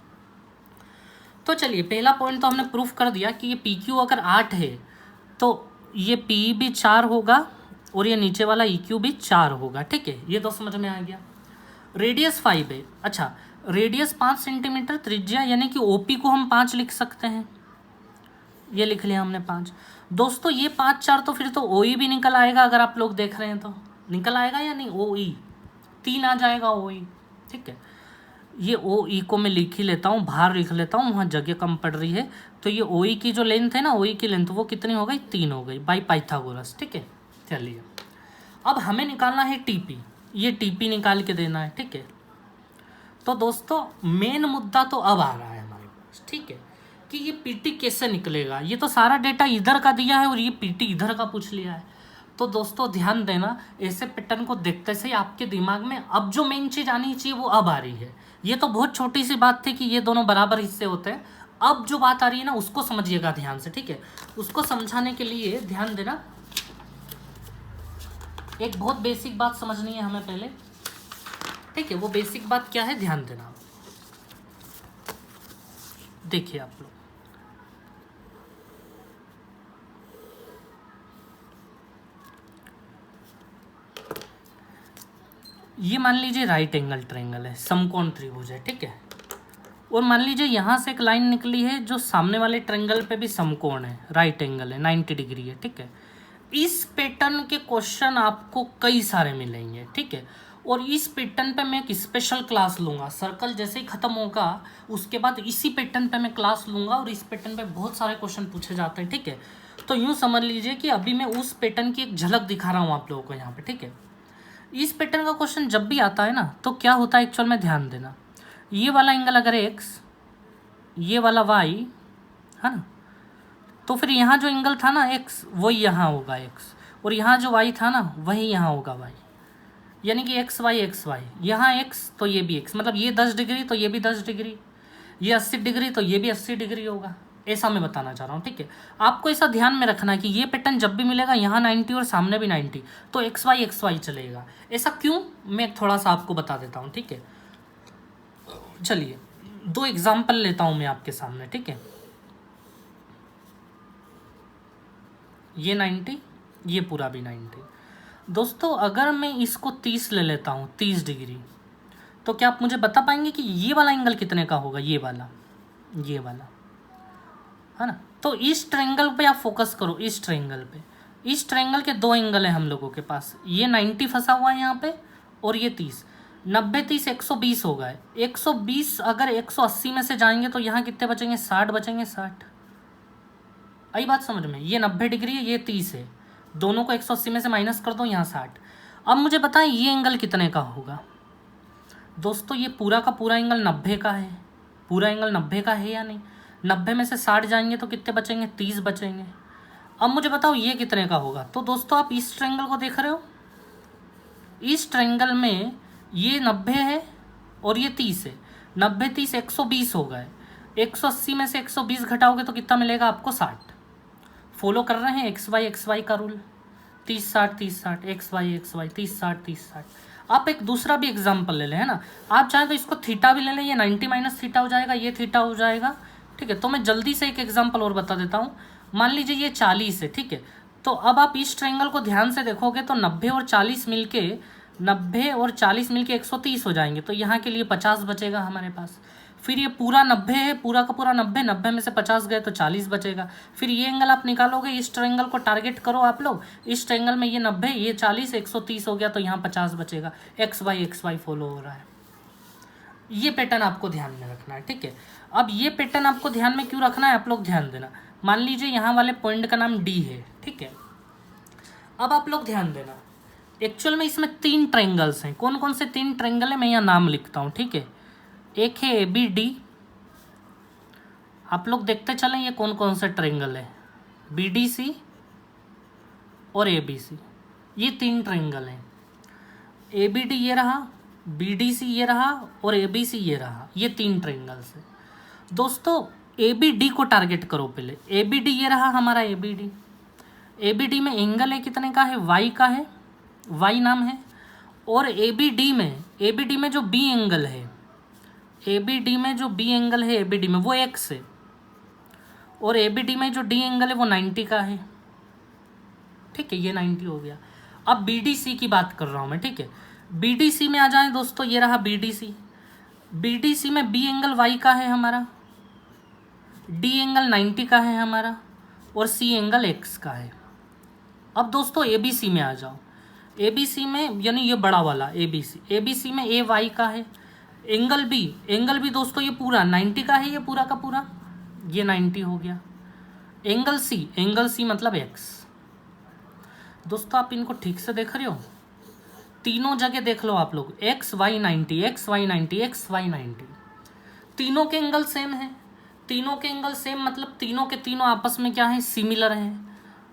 A: तो चलिए पहला पॉइंट तो हमने प्रूफ कर दिया कि ये PQ अगर 8 है तो ये PE भी 4 होगा और ये नीचे वाला EQ भी 4 होगा, ठीक है, ये तो समझ में आ गया। रेडियस 5 है, अच्छा रेडियस 5 सेंटीमीटर, त्रिज्या यानी कि OP को हम 5 लिख सकते हैं, ये लिख लिया हमने 5। दोस्तों ये 5 4 तो फिर तो OE भी निकल आएगा, अगर आप लोग देख रहे हैं तो निकल आएगा या नहीं, OE 3 आ जाएगा OE, ठीक है। ये OE को मैं लिख ही लेता हूँ, बाहर लिख लेता हूँ, वहाँ जगह कम पड़ रही है। तो ये OE की जो लेंथ है ना, OE की लेंथ वो कितनी हो गई, 3 हो गई बाई पाइथागोरस, ठीक है। चलिए अब हमें निकालना है TP, ये TP निकाल के देना है, ठीक है। तो दोस्तों मेन मुद्दा तो अब आ रहा है हमारे पास, ठीक है, कि ये PT कैसे निकलेगा। ये तो सारा डेटा इधर का दिया है और ये PT इधर का पूछ लिया है। तो दोस्तों ध्यान देना, ऐसे पैटर्न को देखते से ही आपके दिमाग में अब जो मेन चीज़ आनी चाहिए वो अब आ रही है। ये तो बहुत छोटी सी बात थी कि ये दोनों बराबर हिस्से होते हैं, अब जो बात आ रही है ना उसको समझिएगा ध्यान से, ठीक है। उसको समझाने के लिए ध्यान देना, एक बहुत बेसिक बात समझनी है हमें पहले, ठीक है। वो बेसिक बात क्या है, ध्यान देना। देखिए आप लोग, ये मान लीजिए राइट एंगल ट्रायंगल है, समकोण त्रिभुज है, ठीक है। और मान लीजिए यहाँ से एक लाइन निकली है जो सामने वाले ट्रायंगल पे भी समकोण है, राइट एंगल है, 90 डिग्री है, ठीक है। इस पैटर्न के क्वेश्चन आपको कई सारे मिलेंगे, ठीक है। और इस पैटर्न पे मैं एक स्पेशल क्लास लूँगा, सर्कल जैसे ही ख़त्म होगा उसके बाद इसी पैटर्न पे मैं क्लास लूँगा और इस पैटर्न पे बहुत सारे क्वेश्चन पूछे जाते हैं, ठीक है। तो यूँ समझ लीजिए कि अभी मैं उस पैटर्न की एक झलक दिखा रहा हूँ आप लोगों को यहाँ पे, ठीक है। इस पैटर्न का क्वेश्चन जब भी आता है ना तो क्या होता है एक्चुअल में, ध्यान देना। ये वाला एंगल अगर x, ये वाला y है ना, तो फिर यहाँ जो एंगल था ना x वही यहाँ होगा x, और यहाँ जो y था ना वही यहाँ होगा y, यानी कि x y, यहाँ x तो ये भी x, मतलब ये 10 डिग्री तो ये भी 10 डिग्री, ये 80 डिग्री तो ये भी 80 डिग्री होगा, ऐसा मैं बताना चाह रहा हूँ, ठीक है। आपको ऐसा ध्यान में रखना है कि ये पैटर्न जब भी मिलेगा यहाँ 90 और सामने भी 90, तो x y चलेगा। ऐसा क्यों, मैं थोड़ा सा आपको बता देता हूँ, ठीक है। चलिए 2 एग्जाम्पल लेता हूँ मैं आपके सामने, ठीक है। ये 90, ये पूरा भी 90। दोस्तों अगर मैं इसको 30 ले लेता हूँ, 30 डिग्री, तो क्या आप मुझे बता पाएंगे कि ये वाला एंगल कितने का होगा, ये वाला है ना। तो इस ट्रायंगल पे आप फोकस करो, इस ट्रायंगल पे, इस ट्रायंगल के 2 एंगल हैं हम लोगों के पास, ये 90 फंसा हुआ है यहाँ पे और ये 30, 90 30 120 होगा। 120 अगर 180 में से जाएंगे तो यहाँ कितने बचेंगे, 60 बचेंगे, 60। आई बात समझ में, ये 90 डिग्री है, ये 30 है, दोनों को 180 में से माइनस कर दो, यहाँ 60। अब मुझे बताएं ये एंगल कितने का होगा। दोस्तों ये पूरा का पूरा एंगल 90 का है, पूरा एंगल 90 का है या नहीं। 90 में से 60 जाएंगे तो कितने बचेंगे, 30 बचेंगे। अब मुझे बताओ ये कितने का होगा। तो दोस्तों आप इस ट्रायंगल को देख रहे हो, इस ट्रायंगल में ये 90 है और ये 30 है, 90 30 120 होगा। 180 में से 120 घटाओगे तो कितना मिलेगा आपको, 60। फॉलो कर रहे हैं एक्स वाई का रूल, 30 60 30 60, एक्स वाई 30 60 30 60। आप एक दूसरा भी एग्जाम्पल ले लें, है ना। आप चाहें तो इसको थीटा भी ले लें, ये 90 माइनस थीटा हो जाएगा, ये थीटा हो जाएगा, ठीक है। तो मैं जल्दी से एक एग्जाम्पल और बता देता हूँ। मान लीजिए ये 40 है, ठीक है। तो अब आप इस ट्रायंगल को ध्यान से देखोगे तो 90 और 40 मिलके 130 हो जाएंगे, तो यहाँ के लिए 50 बचेगा हमारे पास। फिर ये पूरा 90 है, पूरा का पूरा 90 में से 50 गए तो 40 बचेगा। फिर ये एंगल आप निकालोगे, इस ट्रायंगल को टारगेट करो आप लोग, इस ट्रायंगल में ये 90, ये 40, 130 हो गया, तो यहाँ 50 बचेगा। एक्स वाई फॉलो हो रहा है। ये पैटर्न आपको ध्यान में रखना है, ठीक है। अब ये पैटर्न आपको ध्यान में क्यों रखना है, आप लोग ध्यान देना। मान लीजिए यहाँ वाले पॉइंट का नाम डी है, ठीक है। अब आप लोग ध्यान देना, एक्चुअल में इसमें 3 ट्रायंगल्स हैं। कौन कौन से 3 ट्रायंगल है मैं यहाँ नाम लिखता हूँ, ठीक है। एक है ABD, आप लोग देखते चलें ये कौन कौन से ट्रायंगल है, BDC और ABC, ये 3 ट्रायंगल हैं। ए बी डी ये रहा, बी डी सी ये रहा और ए बी सी ये रहा, ये 3 ट्रायंगल्स है। दोस्तों ए बी डी को टारगेट करो पहले। ए बी डी ये रहा हमारा A B D. A B D में एंगल है कितने का है, वाई का है, वाई नाम है। और ए बी डी में जो बी एंगल है, ए बी डी में जो बी एंगल है ए बी डी में वो एक्स है। और ए बी डी में जो डी एंगल है वो 90 का है, ठीक है, ये 90 हो गया। अब बी डी सी की बात कर रहा हूँ मैं, ठीक है। बी डी सी में आ जाए दोस्तों, ये रहा B D C. B D C में बी एंगल वाई का है हमारा, डी एंगल 90 का है हमारा और सी एंगल एक्स का है। अब दोस्तों ए बी सी में आ जाओ। ए बी सी में यानी ये बड़ा वाला ए बी सी में ए वाई का है, एंगल भी दोस्तों ये पूरा 90 का है, ये पूरा का पूरा, ये 90 हो गया। एंगल सी मतलब एक्स। दोस्तों आप इनको ठीक से देख रहे हो, तीनों जगह देख लो आप लोग, X Y 90, X Y 90, X Y 90, तीनों के एंगल सेम है। तीनों के एंगल सेम मतलब तीनों के तीनों आपस में क्या है, सिमिलर है।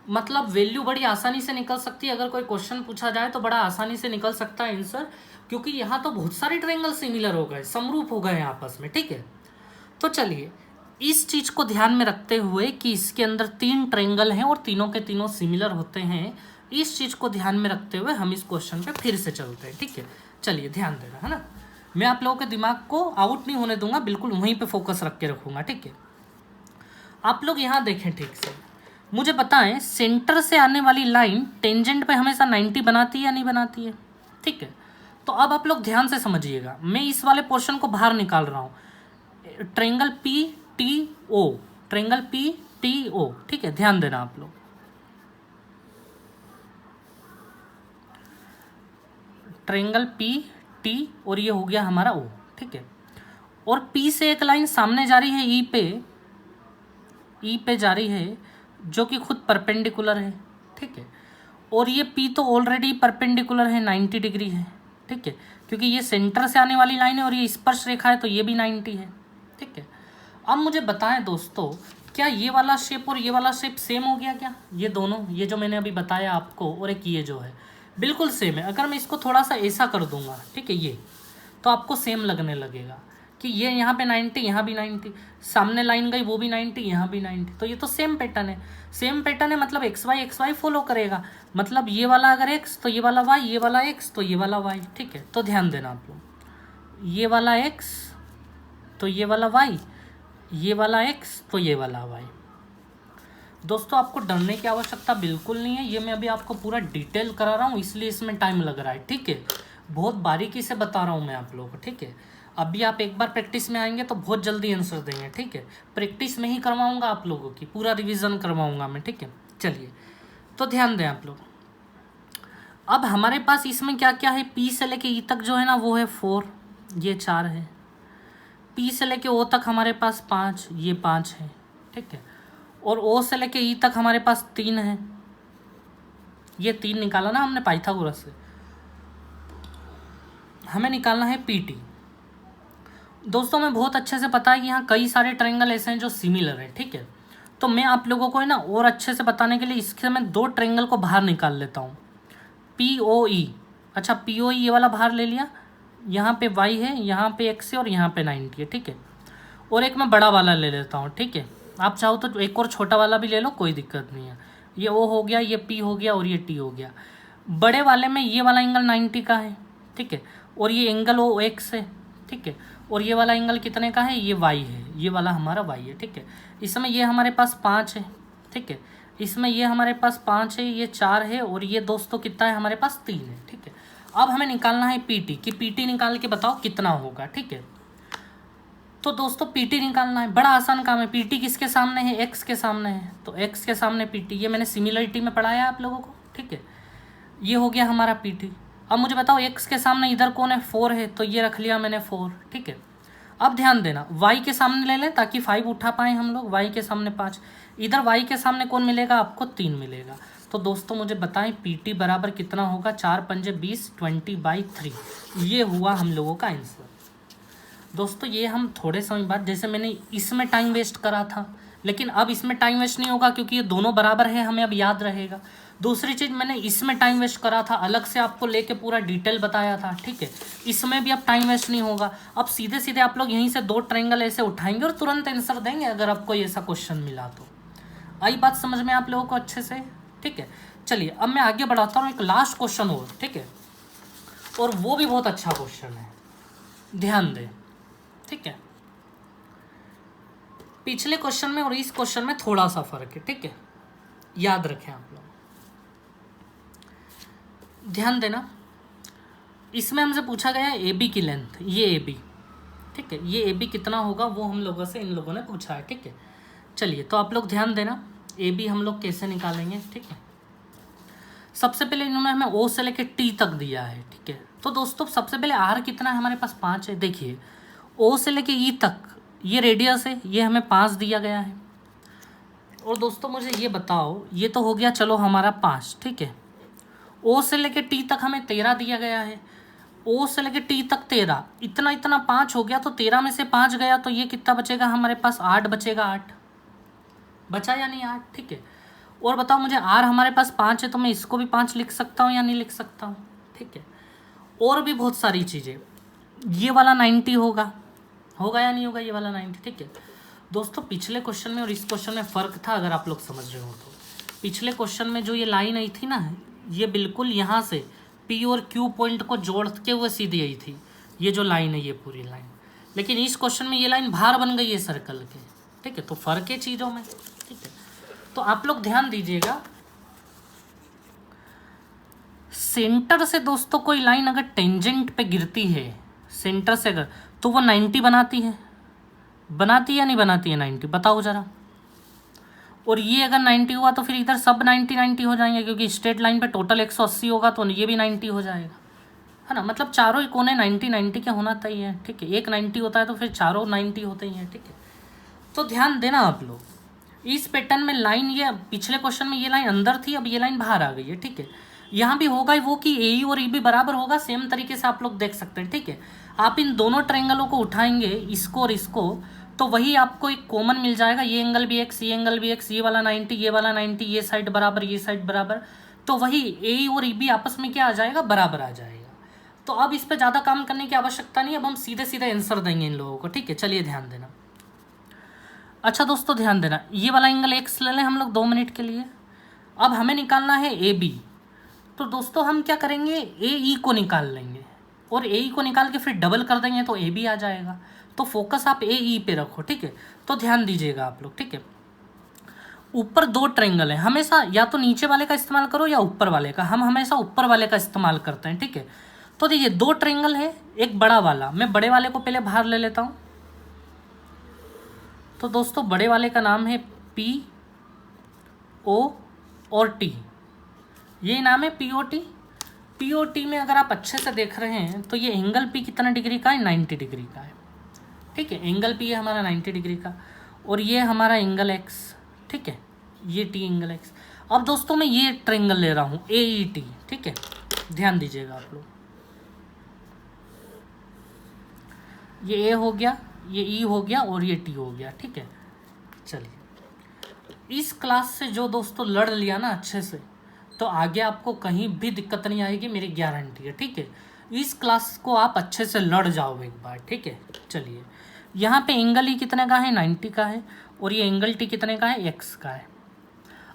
A: मतलब वैल्यू बड़ी आसानी से निकल सकती है। अगर कोई क्वेश्चन पूछा जाए तो बड़ा आसानी से निकल सकता है आंसर, क्योंकि यहाँ तो बहुत सारे ट्रायंगल सिमिलर हो गए, समरूप हो गए आपस में, ठीक है। तो चलिए इस चीज़ को ध्यान में रखते हुए कि इसके अंदर 3 ट्रायंगल हैं और तीनों के तीनों सिमिलर होते हैं, इस चीज़ को ध्यान में रखते हुए हम इस क्वेश्चन पे फिर से चलते हैं, ठीक है। चलिए ध्यान देना, है ना। मैं आप लोगों के दिमाग को आउट नहीं होने दूंगा, बिल्कुल वहीं पे फोकस रख के रखूंगा, ठीक है। आप लोग यहाँ देखें ठीक से, मुझे बताएं सेंटर से आने वाली लाइन टेंजेंट पे हमेशा 90 बनाती है या नहीं बनाती है, ठीक है। तो अब आप लोग ध्यान से समझिएगा, मैं इस वाले पोर्शन को बाहर निकाल रहा हूँ। Triangle P T O, triangle P T O, ठीक है, ध्यान देना आप लोग। ट्रायंगल पी टी और ये हो गया हमारा ओ, ठीक है। और पी से एक लाइन सामने जा रही है ई पे जा रही है, जो कि खुद परपेंडिकुलर है, ठीक है। और ये पी तो ऑलरेडी परपेंडिकुलर है, 90 डिग्री है, ठीक है, क्योंकि ये सेंटर से आने वाली लाइन है और ये स्पर्श रेखा है, तो ये भी 90 है, ठीक है। अब मुझे बताएं दोस्तों, क्या ये वाला शेप और ये वाला शेप सेम हो गया क्या? ये दोनों, ये जो मैंने अभी बताया आपको और एक ये जो है बिल्कुल सेम है। अगर मैं इसको थोड़ा सा ऐसा कर दूंगा, ठीक है, ये तो आपको सेम लगने लगेगा कि ये यहाँ पे 90, यहाँ भी 90, सामने लाइन गई वो भी 90, यहाँ भी 90, तो ये तो सेम पैटर्न है। सेम पैटर्न है मतलब एक्स वाई फॉलो करेगा, मतलब ये वाला अगर एक्स तो ये वाला वाई, ये वाला एक्स तो ये वाला वाई, ठीक है। तो ध्यान देना आप लोग, ये वाला एक्स तो ये वाला वाई, ये वाला एक्स तो ये वाला वाई। दोस्तों आपको डरने की आवश्यकता बिल्कुल नहीं है, ये मैं अभी आपको पूरा डिटेल करा रहा हूँ, इसलिए इसमें टाइम लग रहा है, ठीक है। बहुत बारीकी से बता रहा हूँ मैं आप लोगों को, ठीक है। अभी आप एक बार प्रैक्टिस में आएंगे तो बहुत जल्दी आंसर देंगे, ठीक है। प्रैक्टिस में ही करवाऊँगा आप लोगों की, पूरा रिविज़न करवाऊँगा मैं, ठीक है। चलिए तो ध्यान दें आप लोग। अब हमारे पास इसमें क्या क्या है, पी से लेके ई तक जो है ना वो है 4, ये 4 है। पी से लेके ओ तक हमारे पास 5, ये 5 है, ठीक है। और ओ से लेके ई तक हमारे पास 3 है, ये 3 निकाला ना हमने पाइथागोरस से। हमें निकालना है पी टी। दोस्तों हमें बहुत अच्छे से पता है कि यहाँ कई सारे ट्रायंगल ऐसे हैं जो सिमिलर है, ठीक है। तो मैं आप लोगों को है ना और अच्छे से बताने के लिए इसके मैं 2 ट्रायंगल को बाहर निकाल लेता हूँ, पी ओ ई। अच्छा पी ओ ई ये वाला बाहर ले लिया, यहाँ पे वाई है, यहाँ पे एक्स है और यहाँ पे 90 है, ठीक है। और एक मैं बड़ा वाला ले लेता हूँ, ठीक है। आप चाहो तो एक और छोटा वाला भी ले लो, कोई दिक्कत नहीं है। ये ओ हो गया, ये पी हो गया और ये टी हो गया। बड़े वाले में ये वाला एंगल 90 का है, ठीक है। और ये एंगल ओ एक्स है, ठीक है। और ये वाला एंगल कितने का है, ये वाई है, ये वाला हमारा वाई है, ठीक है। इसमें ये हमारे पास 5 है, ठीक है। इसमें ये हमारे पास 5 है, ये 4 है और ये दोस्तों कितना है हमारे पास 3 है, ठीक है। अब हमें निकालना है पी टी, कि पी टी निकाल के बताओ कितना होगा, ठीक है। तो दोस्तों पी टी निकालना है, बड़ा आसान काम है। पी टी किसके सामने है, एक्स के सामने है, तो एक्स के सामने पी टी, ये मैंने सिमिलरिटी में पढ़ाया है आप लोगों को, ठीक है। ये हो गया हमारा पी टी। अब मुझे बताओ एक्स के सामने इधर कौन है, 4 है, तो ये रख लिया मैंने 4, ठीक है। अब ध्यान देना, वाई के सामने ले लें ताकि 5 उठा पाएँ हम लोग, वाई के सामने 5, इधर वाई के सामने कौन मिलेगा आपको, 3 मिलेगा। तो दोस्तों मुझे बताएं पी टी बराबर कितना होगा, 4 पंजे 20, 20/3, ये हुआ हम लोगों का आंसर। दोस्तों ये हम थोड़े समय बाद, जैसे मैंने इसमें टाइम वेस्ट करा था, लेकिन अब इसमें टाइम वेस्ट नहीं होगा क्योंकि ये दोनों बराबर है, हमें अब याद रहेगा। दूसरी चीज़, मैंने इसमें टाइम वेस्ट करा था, अलग से आपको लेके पूरा डिटेल बताया था, ठीक है। इसमें भी अब टाइम वेस्ट नहीं होगा। अब सीधे सीधे आप लोग यहीं से 2 ट्रायंगल ऐसे उठाएंगे और तुरंत आंसर देंगे अगर आपको ऐसा क्वेश्चन मिला तो। आई बात समझ में आप लोगों को अच्छे से, ठीक है। चलिए अब मैं आगे बढ़ाता हूँ, एक लास्ट क्वेश्चन और, ठीक है, और वो भी बहुत अच्छा क्वेश्चन है, ध्यान दें, ठीक है। पिछले क्वेश्चन में और इस क्वेश्चन में थोड़ा सा फर्क है, ठीक है, याद रखें आप लोग, ध्यान देना। इसमें हमसे पूछा गया है ए बी की लेंथ, ये ए बी, ठीक है, ये ए बी कितना होगा वो हम लोगों से इन लोगों ने पूछा है, ठीक है। चलिए तो आप लोग ध्यान देना, ए बी हम लोग कैसे निकालेंगे, ठीक है। सबसे पहले इन्होंने हमें ओ से लेके टी तक दिया है, ठीक है। तो दोस्तों सबसे पहले आर कितना है हमारे पास, 5 है। देखिए ओ से लेके ई तक ये रेडियस है, ये हमें 5 दिया गया है। और दोस्तों मुझे ये बताओ, ये तो हो गया चलो हमारा 5, ठीक है। ओ से लेके टी तक हमें 13 दिया गया है, ओ से लेके टी तक 13, इतना इतना 5 हो गया, तो 13 में से 5 गया तो ये कितना बचेगा हमारे पास, 8 बचेगा। 8 बचा या नहीं, 8, ठीक है। और बताओ मुझे, आर हमारे पास 5 है तो मैं इसको भी 5 लिख सकता हूँ या नहीं लिख सकता हूँ, ठीक है। और भी बहुत सारी चीज़ें, ये वाला 90 होगा या नहीं होगा, ये वाला 90, ठीक है। दोस्तों पिछले क्वेश्चन में और इस क्वेश्चन में फ़र्क था, अगर आप लोग समझ रहे हो तो। पिछले क्वेश्चन में जो ये लाइन आई थी ना, ये बिल्कुल यहाँ से पी और क्यू पॉइंट को जोड़ के हुए सीधी आई थी, ये जो लाइन है ये पूरी लाइन। लेकिन इस क्वेश्चन में ये लाइन बाहर बन गई है सर्कल के, ठीक है। तो फ़र्क है चीज़ों में, ठीक है। तो आप लोग ध्यान दीजिएगा, सेंटर से दोस्तों कोई लाइन अगर टेंजेंट पे गिरती है सेंटर से अगर, तो वो 90 बनाती है या नहीं बनाती है 90, बताओ ज़रा। और ये अगर 90 हुआ तो फिर इधर सब 90 हो जाएंगे, क्योंकि स्ट्रेट लाइन पे टोटल 180 होगा तो ये भी 90 हो जाएगा, है ना। मतलब चारों ही कोने 90 के होना चाहिए, ठीक है। एक 90 होता है तो फिर चारों 90 होते ही हैं, ठीक है। तो ध्यान देना आप लोग, इस पैटर्न में लाइन, ये पिछले क्वेश्चन में ये लाइन अंदर थी, अब ये लाइन बाहर आ गई है, ठीक है। यहाँ भी होगा वो कि ए और ई भी बराबर होगा, सेम तरीके से आप लोग देख सकते हैं, ठीक है। आप इन दोनों ट्रायंगलों को उठाएंगे, इसको और इसको, तो वही आपको एक कॉमन मिल जाएगा। ये एंगल भी एक्स, ये एंगल भी एक्स, ये वाला 90, ये वाला 90, ये साइड बराबर, ये साइड बराबर, तो वही ए और ई भी आपस में क्या आ जाएगा, बराबर आ जाएगा। तो अब इस पर ज़्यादा काम करने की आवश्यकता नहीं, अब हम सीधे सीधे आंसर देंगे इन लोगों को, ठीक है। चलिए ध्यान देना। अच्छा दोस्तों ध्यान देना, ये वाला एंगल एक्स ले लें हम लोग 2 मिनट के लिए। अब हमें निकालना है ए बी, तो दोस्तों हम क्या करेंगे, ए ई को निकाल लेंगे, और ए ई को निकाल के फिर डबल कर देंगे तो ए बी आ जाएगा। तो फोकस आप ए ई पे रखो, ठीक है। तो ध्यान दीजिएगा आप लोग, ठीक है। ऊपर 2 ट्रायंगल है, हमेशा या तो नीचे वाले का इस्तेमाल करो या ऊपर वाले का, हम हमेशा ऊपर वाले का इस्तेमाल करते हैं, ठीक है। तो देखिए 2 ट्रायंगल है, एक बड़ा वाला, मैं बड़े वाले को पहले बाहर ले लेता हूँ। तो दोस्तों बड़े वाले का नाम है पी ओ और टी, ये नाम है P O T. P O T में अगर आप अच्छे से देख रहे हैं तो ये एंगल पी कितना डिग्री का है, 90 डिग्री का है, ठीक है। एंगल पी है हमारा 90 डिग्री का, और ये हमारा एंगल एक्स, ठीक है, ये टी एंगल एक्स। अब दोस्तों मैं ये ट्रायंगल ले रहा हूँ ए ई टी, ठीक है, ध्यान दीजिएगा आप लोग। ये ए हो गया, ये ई हो गया और ये टी हो गया, ठीक है। चलिए इस क्लास से जो दोस्तों लड़ लिया ना अच्छे से, तो आगे आपको कहीं भी दिक्कत नहीं आएगी, मेरी गारंटी है, ठीक है। इस क्लास को आप अच्छे से लड़ जाओ एक बार, ठीक है। चलिए यहाँ पे एंगल ई कितने का है, 90 का है, और ये एंगल टी कितने का है, एक्स का है।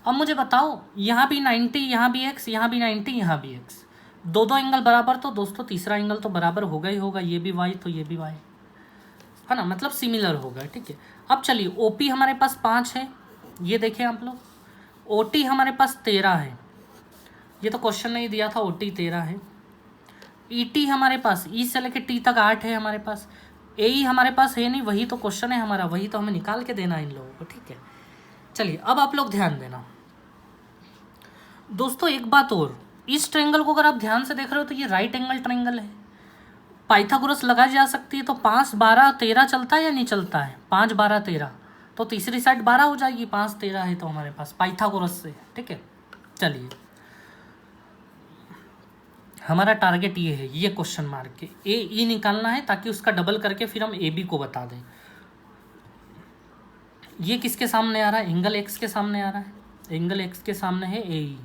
A: अब मुझे बताओ, यहाँ भी 90, यहाँ भी एक्स, यहाँ भी 90, यहाँ भी एक्स, दो एंगल बराबर, तो दोस्तों तीसरा एंगल तो बराबर होगा ही होगा, ये भी वाई तो ये भी वाई, है ना, मतलब सिमिलर होगा, ठीक है। अब चलिए ओ पी हमारे पास 5 है, ये देखें आप लोग। ओ टी हमारे पास 13 है, ये तो क्वेश्चन नहीं दिया था, ओ टी 13 है। ई टी हमारे पास, ई से लेके टी तक 8 है हमारे पास। ए ई हमारे पास है नहीं, वही तो क्वेश्चन है हमारा, वही तो हमें निकाल के देना है इन लोगों को, ठीक है। चलिए अब आप लोग ध्यान देना दोस्तों, एक बात और, इस ट्रायंगल को अगर आप ध्यान से देख रहे हो तो ये राइट एंगल ट्रायंगल है, पाइथागोरस लगाई जा सकती है। तो 5 12 13 चलता है या नहीं चलता है, 5 12 13, तो तीसरी साइड 12 हो जाएगी, 5 13 है तो हमारे पास पाइथागोरस से, ठीक है। चलिए हमारा टारगेट ये है, ये क्वेश्चन मार्क के ए ई निकालना है, ताकि उसका डबल करके फिर हम ए बी को बता दें। ये किसके सामने आ रहा है, एंगल एक्स के सामने आ रहा है, एंगल एक्स के सामने है ए ई,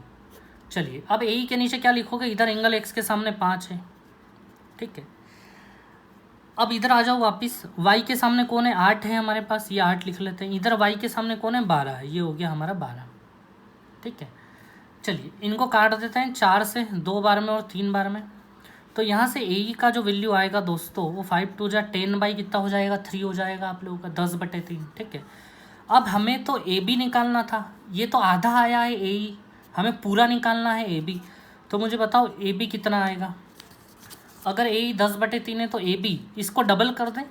A: चलिए अब ए के नीचे क्या लिखोगे, इधर एंगल एक्स के सामने 5 है, ठीक है। अब इधर आ जाओ वापस, y के सामने कौन है, 8 है हमारे पास, ये 8 लिख लेते हैं। इधर y के सामने कौन है, 12 है, ये हो गया हमारा 12, ठीक है। चलिए इनको काट देते हैं 4 से, 2 बार में और 3 बार में। तो यहाँ से ए का जो वैल्यू आएगा दोस्तों वो 5 2 जा 10 बाई कितना हो जाएगा, 3 हो जाएगा आप लोगों का, 10/3, ठीक है। अब हमें तो ए बी निकालना था, ये तो आधा आया है ए, हमें पूरा निकालना है ए बी। तो मुझे बताओ ए बी कितना आएगा। अगर ए 10/3 है तो ए बी इसको डबल कर दें,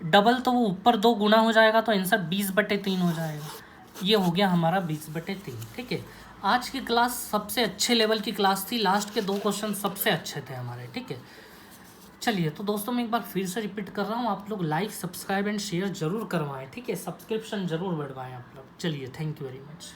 A: डबल तो वो ऊपर 2 गुना हो जाएगा, तो आंसर 20/3 हो जाएगा। ये हो गया हमारा 20/3, ठीक है। आज की क्लास सबसे अच्छे लेवल की क्लास थी, लास्ट के 2 क्वेश्चन सबसे अच्छे थे हमारे, ठीक है। चलिए तो दोस्तों मैं एक बार फिर से रिपीट कर रहा हूँ, आप लोग लाइक सब्सक्राइब एंड शेयर जरूर करवाएं, ठीक है। सब्सक्रिप्शन जरूर बढ़वाएं आप लोग। चलिए थैंक यू वेरी मच।